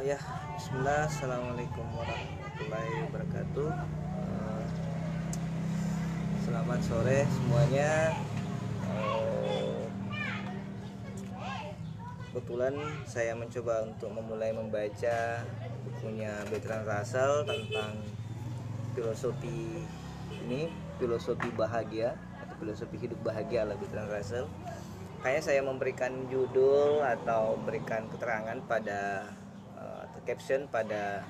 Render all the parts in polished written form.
Ya, Bismillah, Assalamualaikum warahmatullahi wabarakatuh. Selamat sore semuanya. Kebetulan saya mencoba untuk memulai membaca bukunya Bertrand Russell tentang filosofi filosofi bahagia atau filosofi hidup bahagia ala Bertrand Russell. Kayaknya saya memberikan judul atau memberikan keterangan pada atau caption pada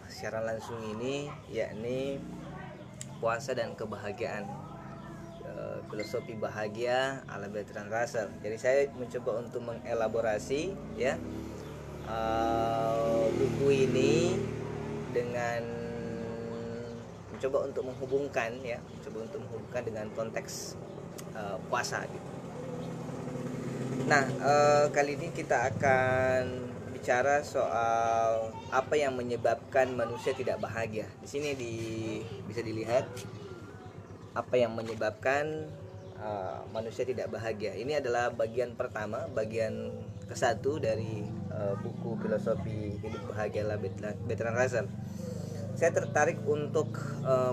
siaran langsung ini, yakni puasa dan kebahagiaan, filosofi bahagia ala Bertrand Russell. Jadi saya mencoba untuk mengelaborasi buku ini dengan mencoba untuk menghubungkan dengan konteks puasa gitu. Nah, kali ini kita akan bicara soal apa yang menyebabkan manusia tidak bahagia. Di sini bisa dilihat apa yang menyebabkan manusia tidak bahagia. Ini adalah bagian pertama, bagian ke-1 dari buku filosofi hidup bahagia ala Bertrand Russell. Saya tertarik untuk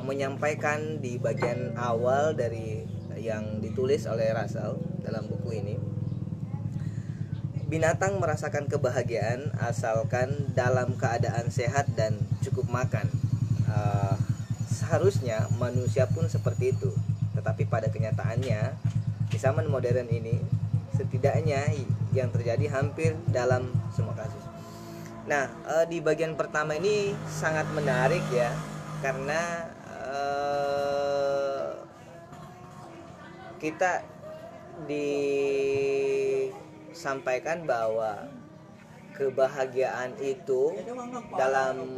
menyampaikan di bagian awal dari yang ditulis oleh Russell dalam buku ini. Binatang merasakan kebahagiaan asalkan dalam keadaan sehat dan cukup makan. Seharusnya manusia pun seperti itu. Tetapi pada kenyataannya di zaman modern ini, setidaknya yang terjadi hampir dalam semua kasus. Nah, di bagian pertama ini sangat menarik ya, karena kita disampaikan bahwa kebahagiaan itu dalam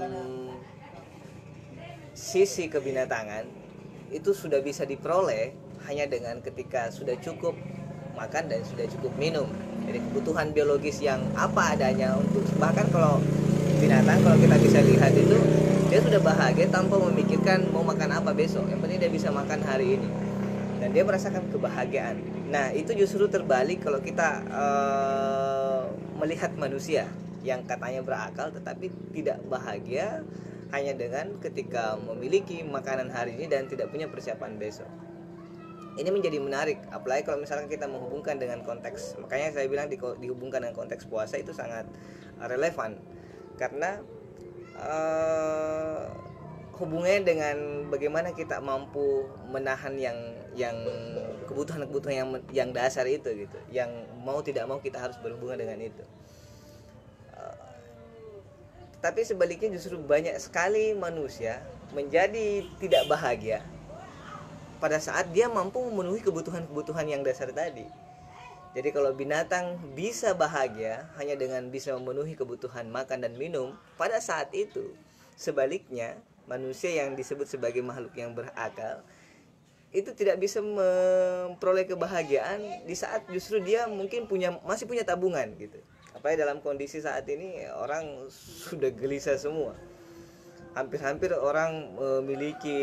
sisi kebinatangan itu sudah bisa diperoleh hanya dengan ketika sudah cukup makan dan sudah cukup minum. Jadi kebutuhan biologis yang apa adanya, untuk bahkan kalau binatang, kalau kita bisa lihat itu dia sudah bahagia tanpa memikirkan mau makan apa besok. Yang penting dia bisa makan hari ini dan dia merasakan kebahagiaan. Nah, itu justru terbalik kalau kita melihat manusia yang katanya berakal tetapi tidak bahagia hanya dengan ketika memiliki makanan hari ini dan tidak punya persiapan besok. Ini menjadi menarik, apalagi kalau misalkan kita menghubungkan dengan konteks. Makanya saya bilang dihubungkan dengan konteks puasa itu sangat relevan, karena hubungannya dengan bagaimana kita mampu menahan yang kebutuhan yang dasar itu gitu, yang mau tidak mau kita harus berhubungan dengan itu. Tapi sebaliknya justru banyak sekali manusia menjadi tidak bahagia pada saat dia mampu memenuhi kebutuhan yang dasar tadi. Jadi kalau binatang bisa bahagia hanya dengan bisa memenuhi kebutuhan makan dan minum, pada saat itu sebaliknya manusia yang disebut sebagai makhluk yang berakal itu tidak bisa memperoleh kebahagiaan di saat justru dia mungkin masih punya tabungan gitu. Apalagi dalam kondisi saat ini orang sudah gelisah semua. Hampir-hampir orang memiliki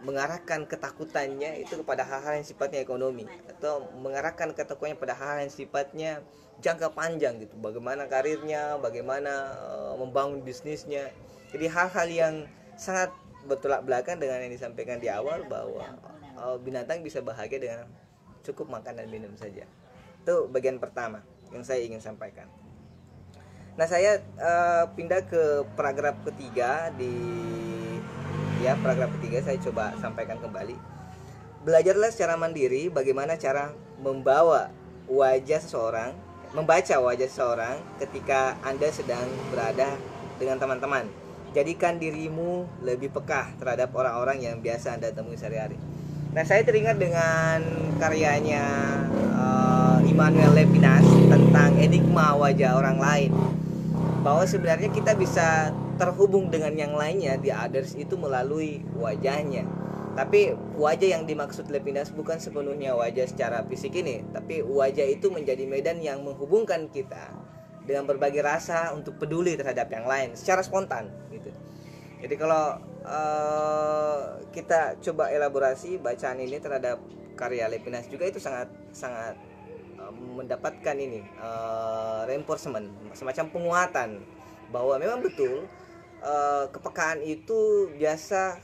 mengarahkan ketakutannya itu kepada hal-hal yang sifatnya ekonomi, atau mengarahkan ketakutannya pada hal-hal yang sifatnya jangka panjang gitu. Bagaimana karirnya, bagaimana membangun bisnisnya. Jadi hal-hal yang sangat bertolak belakang dengan yang disampaikan di awal, bahwa binatang bisa bahagia dengan cukup makan dan minum saja. Itu bagian pertama yang saya ingin sampaikan. Nah, saya pindah ke paragraf ketiga paragraf ketiga saya coba sampaikan kembali. Belajarlah secara mandiri bagaimana cara membaca wajah seseorang ketika Anda sedang berada dengan teman-teman. Jadikan dirimu lebih peka terhadap orang-orang yang biasa Anda temui sehari-hari. Nah, saya teringat dengan karyanya Emmanuel Levinas tentang enigma wajah orang lain, bahwa sebenarnya kita bisa terhubung dengan yang lainnya, di others itu melalui wajahnya. Tapi wajah yang dimaksud Levinas bukan sepenuhnya wajah secara fisik ini, tapi wajah itu menjadi medan yang menghubungkan kita dengan berbagai rasa untuk peduli terhadap yang lain secara spontan gitu. Jadi kalau kita coba elaborasi bacaan ini terhadap karya Levinas juga, itu sangat mendapatkan ini reinforcement, semacam penguatan bahwa memang betul kepekaan itu biasa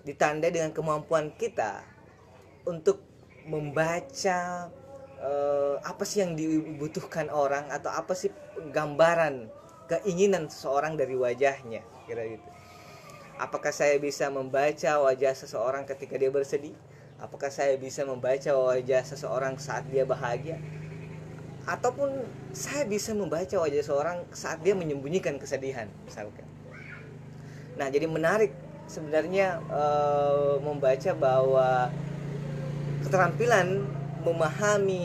ditandai dengan kemampuan kita untuk membaca apa sih yang dibutuhkan orang, atau apa sih gambaran keinginan seseorang dari wajahnya, kira gitu. Apakah saya bisa membaca wajah seseorang ketika dia bersedih? Apakah saya bisa membaca wajah seseorang saat dia bahagia? Ataupun saya bisa membaca wajah seseorang saat dia menyembunyikan kesedihan, misalkan. Nah, jadi menarik sebenarnya membaca bahwa keterampilan memahami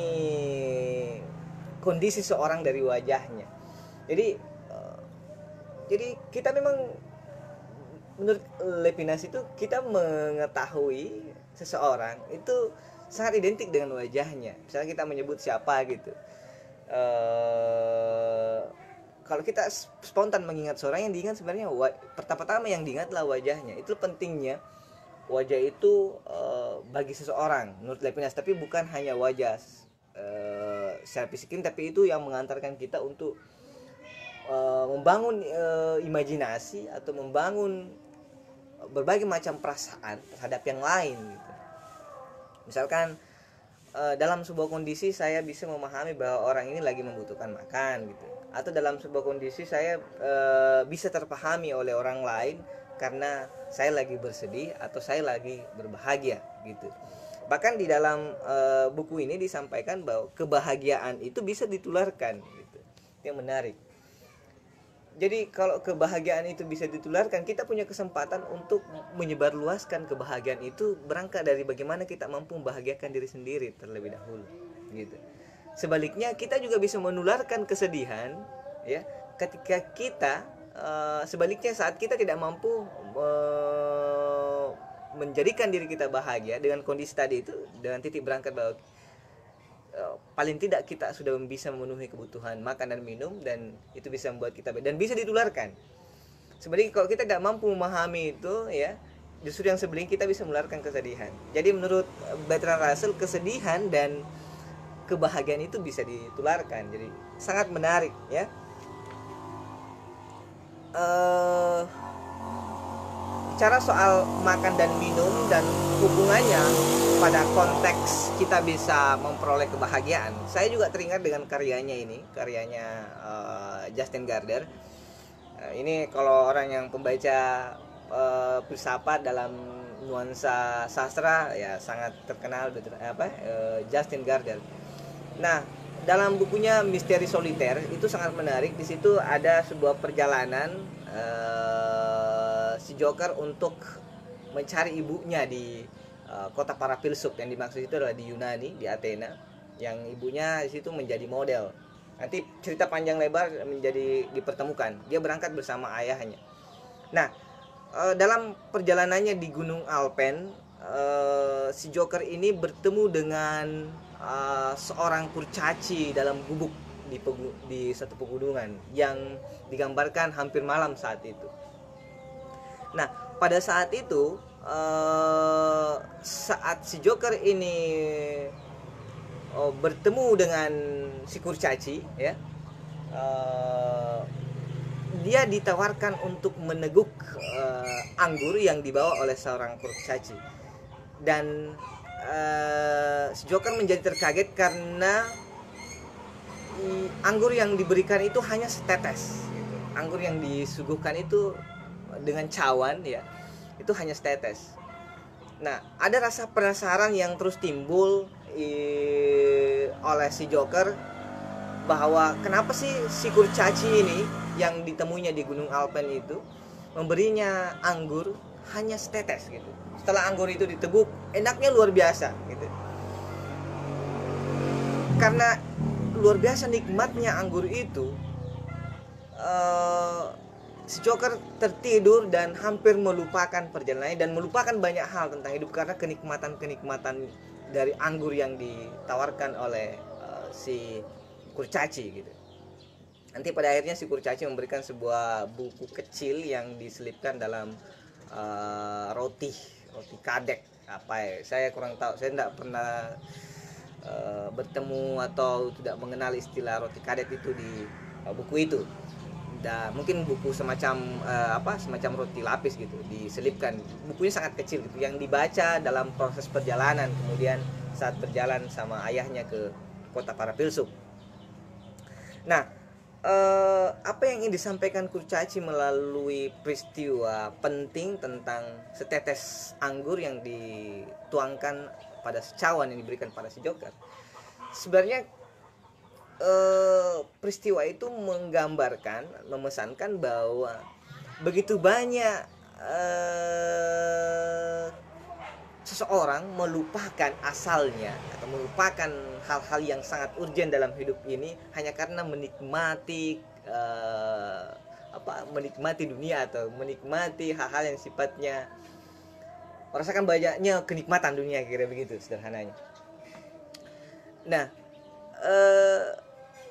kondisi seorang dari wajahnya. Jadi kita memang, menurut Levinas itu, kita mengetahui seseorang itu sangat identik dengan wajahnya. Misalnya kita menyebut siapa gitu, kalau kita spontan mengingat seorang, yang diingat sebenarnya pertama-tama yang diingatlah wajahnya. Itu pentingnya wajah itu bagi seseorang menurut Levinas, tapi bukan hanya wajah secara fisik, tapi itu yang mengantarkan kita untuk membangun imajinasi atau membangun berbagai macam perasaan terhadap yang lain gitu. Misalkan dalam sebuah kondisi saya bisa memahami bahwa orang ini lagi membutuhkan makan gitu, atau dalam sebuah kondisi saya bisa terpahami oleh orang lain karena saya lagi bersedih atau saya lagi berbahagia gitu. Bahkan di dalam buku ini disampaikan bahwa kebahagiaan itu bisa ditularkan gitu. Itu yang menarik. Jadi kalau kebahagiaan itu bisa ditularkan, kita punya kesempatan untuk menyebarluaskan kebahagiaan itu, berangkat dari bagaimana kita mampu membahagiakan diri sendiri terlebih dahulu gitu. Sebaliknya kita juga bisa menularkan kesedihan ya, ketika kita sebaliknya saat kita tidak mampu menjadikan diri kita bahagia dengan kondisi tadi itu, dengan titik berangkat bahwa paling tidak kita sudah bisa memenuhi kebutuhan makan dan minum, dan itu bisa membuat kita dan bisa ditularkan. Sebenarnya kalau kita tidak mampu memahami itu ya, justru yang sebenarnya kita bisa menularkan kesedihan. Jadi menurut Bertrand Russell, kesedihan dan kebahagiaan itu bisa ditularkan. Jadi sangat menarik ya. Bicara soal makan dan minum dan hubungannya pada konteks kita bisa memperoleh kebahagiaan, saya juga teringat dengan karyanya Justin Gardner. Ini kalau orang yang pembaca filsafat dalam nuansa sastra ya sangat terkenal, Justin Gardner. Nah, dalam bukunya Misteri Soliter itu sangat menarik. Di situ ada sebuah perjalanan si Joker untuk mencari ibunya di kota para filsuf. Yang dimaksud itu adalah di Yunani, di Athena, yang ibunya di situ menjadi model. Nanti cerita panjang lebar menjadi dipertemukan. Dia berangkat bersama ayahnya. Nah, dalam perjalanannya di Gunung Alpen, si Joker ini bertemu dengan seorang kurcaci dalam gubuk di satu pegunungan yang digambarkan hampir malam saat itu. Nah, pada saat itu saat si Joker ini bertemu dengan si kurcaci ya, dia ditawarkan untuk meneguk anggur yang dibawa oleh seorang kurcaci, dan si Joker menjadi terkaget karena anggur yang diberikan itu hanya setetes gitu. Anggur yang disuguhkan itu dengan cawan ya, itu hanya setetes. Nah, ada rasa penasaran yang terus timbul oleh si Joker, bahwa kenapa sih si kurcaci ini yang ditemuinya di Gunung Alpen itu memberinya anggur hanya setetes gitu. Setelah anggur itu diteguk, enaknya luar biasa gitu. Karena luar biasa nikmatnya anggur itu, si Joker tertidur dan hampir melupakan perjalanannya dan melupakan banyak hal tentang hidup karena kenikmatan dari anggur yang ditawarkan oleh si kurcaci gitu. Nanti pada akhirnya si kurcaci memberikan sebuah buku kecil yang diselipkan dalam roti kadek apa ya, saya kurang tahu, saya tidak pernah bertemu atau tidak mengenal istilah roti kadet itu di buku itu. Dan mungkin buku semacam semacam roti lapis gitu diselipkan, bukunya sangat kecil gitu yang dibaca dalam proses perjalanan, kemudian saat berjalan sama ayahnya ke kota para filsuf. Nah, apa yang ingin disampaikan kurcaci melalui peristiwa penting tentang setetes anggur yang dituangkan pada secawan yang diberikan pada si Joker, sebenarnya peristiwa itu menggambarkan, memesankan bahwa begitu banyak seseorang melupakan asalnya atau melupakan hal-hal yang sangat urgen dalam hidup ini hanya karena menikmati menikmati dunia atau menikmati hal-hal yang sifatnya merasakan banyaknya kenikmatan dunia, kira begitu sederhananya. Nah,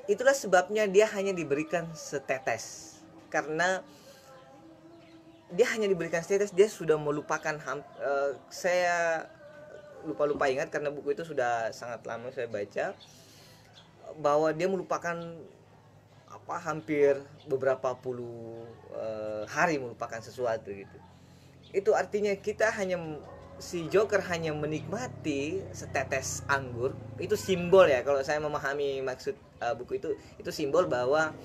itulah sebabnya dia hanya diberikan setetes, karena dia hanya diberikan setetes, dia sudah melupakan. Saya lupa ingat karena buku itu sudah sangat lama saya baca, bahwa dia melupakan hampir beberapa puluh hari melupakan sesuatu gitu. Itu artinya si Joker hanya menikmati setetes anggur. Itu simbol ya, kalau saya memahami maksud buku itu simbol bahwa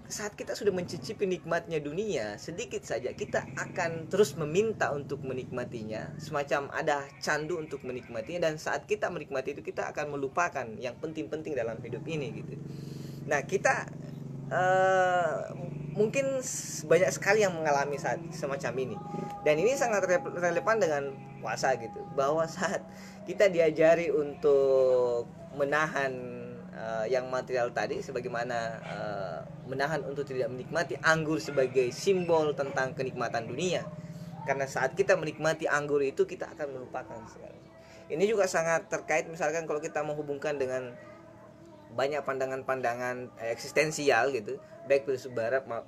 saat kita sudah mencicipi nikmatnya dunia, sedikit saja kita akan terus meminta untuk menikmatinya, semacam ada candu untuk menikmatinya, dan saat kita menikmati itu kita akan melupakan yang penting-penting dalam hidup ini gitu. Nah, kita mungkin banyak sekali yang mengalami saat semacam ini, dan ini sangat relevan dengan puasa gitu, bahwa saat kita diajari untuk menahan yang material tadi, sebagaimana menahan untuk tidak menikmati anggur sebagai simbol tentang kenikmatan dunia, karena saat kita menikmati anggur itu kita akan melupakan segala. Ini juga sangat terkait misalkan kalau kita menghubungkan dengan banyak pandangan-pandangan eksistensial gitu, baik filsuf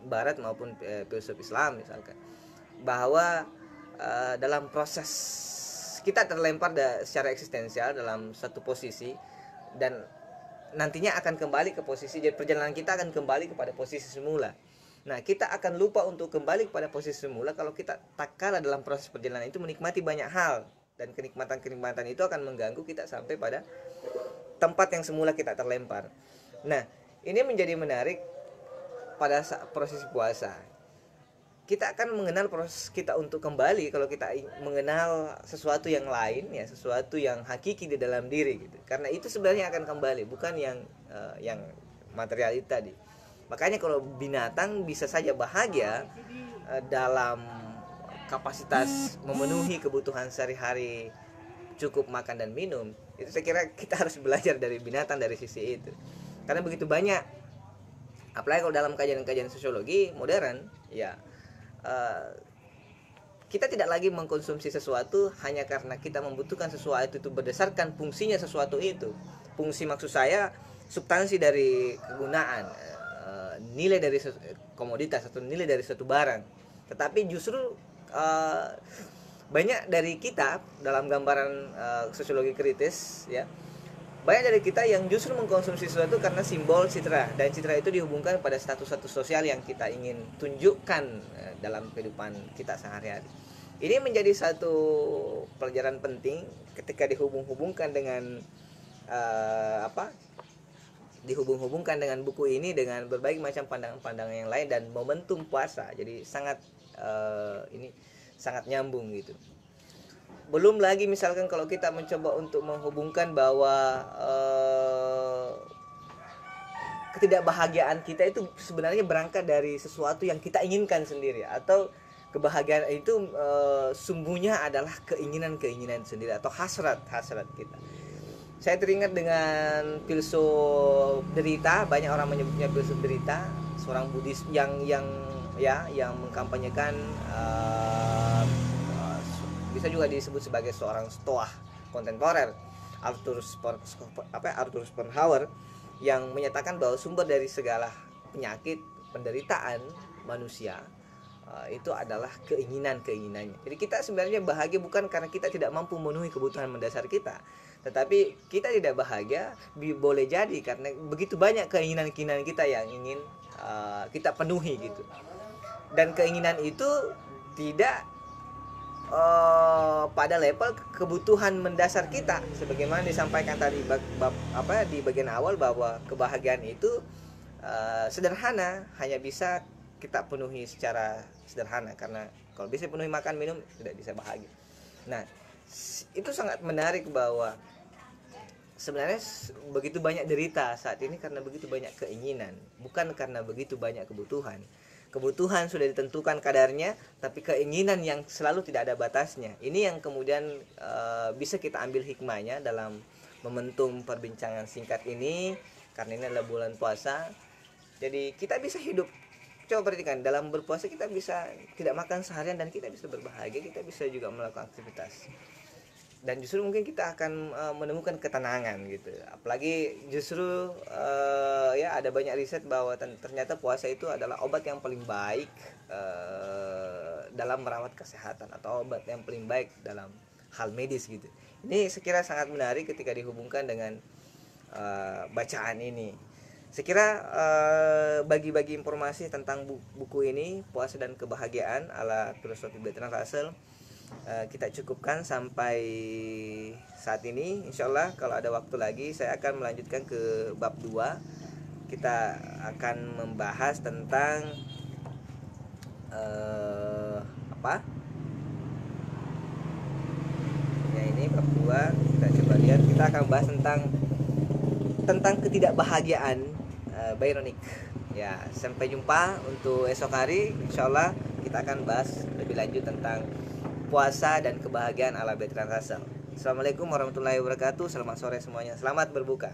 barat maupun filsuf Islam misalkan, bahwa dalam proses kita terlempar secara eksistensial dalam satu posisi, dan nantinya akan kembali ke posisi, jadi perjalanan kita akan kembali kepada posisi semula. Nah, kita akan lupa untuk kembali kepada posisi semula kalau kita tak kalah dalam proses perjalanan itu menikmati banyak hal, dan kenikmatan-kenikmatan itu akan mengganggu kita sampai pada tempat yang semula kita terlempar. Nah, ini menjadi menarik pada proses puasa. Kita akan mengenal proses kita untuk kembali kalau kita mengenal sesuatu yang lain ya, sesuatu yang hakiki di dalam diri gitu. Karena itu sebenarnya akan kembali, bukan yang material itu tadi. Makanya kalau binatang bisa saja bahagia dalam kapasitas memenuhi kebutuhan sehari-hari, cukup makan dan minum, itu saya kira kita harus belajar dari binatang dari sisi itu. Karena begitu banyak, apalagi kalau dalam kajian-kajian sosiologi modern ya, kita tidak lagi mengkonsumsi sesuatu hanya karena kita membutuhkan sesuatu itu berdasarkan fungsinya sesuatu itu. Fungsi maksud saya substansi dari kegunaan, nilai dari komoditas atau nilai dari suatu barang. Tetapi justru banyak dari kita dalam gambaran sosiologi kritis ya, banyak dari kita yang justru mengkonsumsi sesuatu karena simbol citra, dan citra itu dihubungkan pada status-status sosial yang kita ingin tunjukkan dalam kehidupan kita sehari-hari. Ini menjadi satu pelajaran penting ketika dihubung-hubungkan dengan dihubung-hubungkan dengan buku ini dengan berbagai macam pandangan-pandangan yang lain dan momentum puasa. Jadi sangat ini sangat nyambung gitu. Belum lagi misalkan kalau kita mencoba untuk menghubungkan bahwa ketidakbahagiaan kita itu sebenarnya berangkat dari sesuatu yang kita inginkan sendiri, atau kebahagiaan itu sungguhnya adalah keinginan sendiri atau hasrat kita. Saya teringat dengan filsuf derita, banyak orang menyebutnya filsuf derita, seorang Buddhis yang mengkampanyekan bisa juga disebut sebagai seorang stoa kontemporer, Arthur Schopenhauer, yang menyatakan bahwa sumber dari segala penyakit penderitaan manusia itu adalah keinginannya. Jadi kita sebenarnya bahagia bukan karena kita tidak mampu memenuhi kebutuhan mendasar kita, tetapi kita tidak bahagia boleh jadi karena begitu banyak keinginan-keinginan kita yang ingin kita penuhi gitu. Dan keinginan itu tidak pada level kebutuhan mendasar kita, sebagaimana disampaikan tadi di bagian awal bahwa kebahagiaan itu sederhana, hanya bisa kita penuhi secara sederhana, karena kalau bisa penuhi makan minum tidak bisa bahagia. Nah, itu sangat menarik bahwa sebenarnya begitu banyak derita saat ini karena begitu banyak keinginan, bukan karena begitu banyak kebutuhan. Kebutuhan sudah ditentukan kadarnya, tapi keinginan yang selalu tidak ada batasnya. Ini yang kemudian bisa kita ambil hikmahnya dalam momentum perbincangan singkat ini, karena ini adalah bulan puasa. Jadi kita bisa hidup, coba perhatikan, dalam berpuasa kita bisa tidak makan seharian dan kita bisa berbahagia, kita bisa juga melakukan aktivitas. Dan justru mungkin kita akan menemukan ketenangan gitu. Apalagi justru ya ada banyak riset bahwa ternyata puasa itu adalah obat yang paling baik dalam merawat kesehatan, atau obat yang paling baik dalam hal medis gitu. Ini sekira sangat menarik ketika dihubungkan dengan bacaan ini. Sekira bagi-bagi informasi tentang buku ini, Puasa dan Kebahagiaan ala filosofi Bertrand Russell, kita cukupkan sampai saat ini. Insyaallah kalau ada waktu lagi saya akan melanjutkan ke bab 2. Kita akan membahas tentang ya, ini bab 2. Kita coba lihat, kita akan bahas tentang ketidakbahagiaan Byronic. Ya, sampai jumpa untuk esok hari. Insyaallah kita akan bahas lebih lanjut tentang puasa dan kebahagiaan ala Bertrand Russell. Assalamualaikum warahmatullahi wabarakatuh. Selamat sore semuanya. Selamat berbuka.